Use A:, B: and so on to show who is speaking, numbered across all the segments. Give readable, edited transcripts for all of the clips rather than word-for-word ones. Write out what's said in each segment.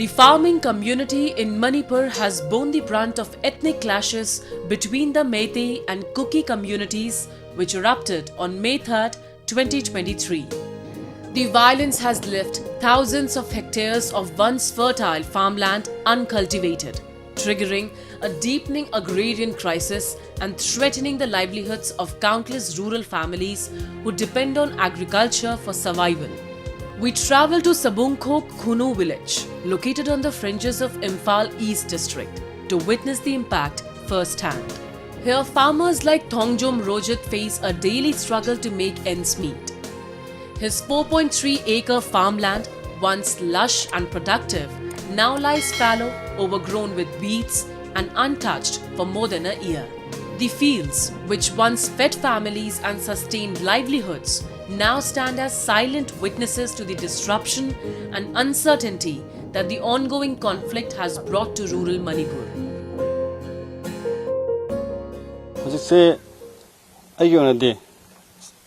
A: The farming community in Manipur has borne the brunt of ethnic clashes between the Meitei and Kuki communities which erupted on May 3, 2023. The violence has left thousands of hectares of once fertile farmland uncultivated, triggering a deepening agrarian crisis and threatening the livelihoods of countless rural families who depend on agriculture for survival. We travel to Sabungkhok Khunu village, located on the fringes of Imphal East district, to witness the impact firsthand. Here, farmers like Thongjom Rojit face a daily struggle to make ends meet. His 4.3-acre farmland, once lush and productive, now lies fallow, overgrown with weeds and untouched for more than a year. The fields, which once fed families and sustained livelihoods, now stand as silent witnesses to the disruption and uncertainty that the ongoing conflict has brought to rural Manipur.
B: Hojikse aigi onadi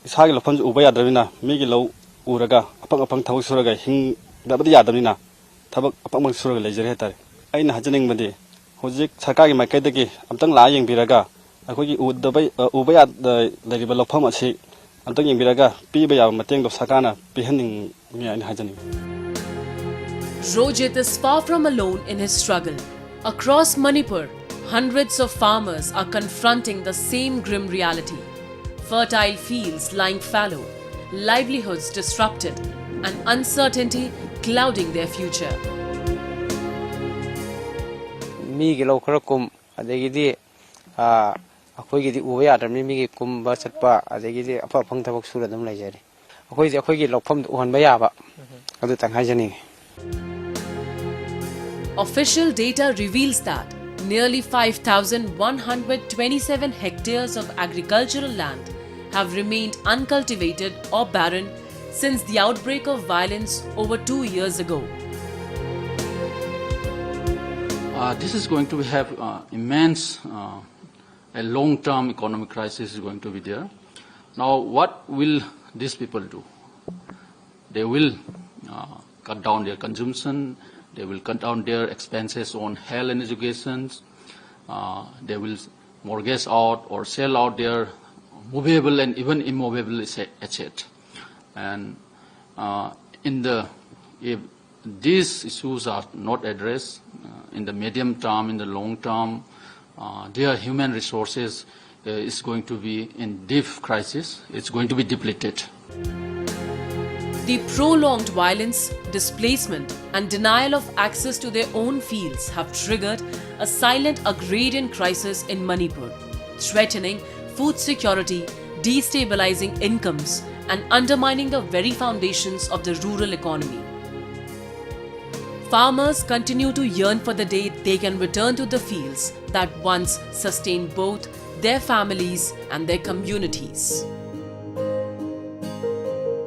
B: isagi lofam uba yadramina migi lo uraga apang thabak suraga hing dabadi yadamina thabak apang suraga lejare hatare aina hajaning badi hojik sarkar gi maikaidagi amtang la yengbiraga akogi uba yad leriba lofam asi amtang yengbiraga piba ya mateng do sakana pihaning mi aina hajaning.
A: Rojit is far from alone in his struggle. Across Manipur, hundreds of farmers are confronting the same grim reality. Fertile fields lying fallow, livelihoods disrupted, and uncertainty clouding their future.
C: Migi lo kharakum adegidi akhoi uba yadamni migi kumba chatpa adegidi apa phang thabak suradam laijari akhoi gi lokpham uhanba yaba adu tanghajani.
A: Official data reveals that nearly 5,127 hectares of agricultural land have remained uncultivated or barren since the outbreak of violence over 2 years ago.
D: This is going to have immense, a long-term economic crisis is going to be there. Now, what will these people do? They will cut down their consumption. They will cut down their expenses on health and education. They will mortgage out or sell out their movable and even immovable asset. And if these issues are not addressed in the medium term, in the long term, their human resources is going to be in deep crisis. It's going to be depleted.
A: The prolonged violence, displacement, and denial of access to their own fields have triggered a silent agrarian crisis in Manipur, threatening food security, destabilizing incomes, and undermining the very foundations of the rural economy. Farmers continue to yearn for the day they can return to the fields that once sustained both their families and their communities.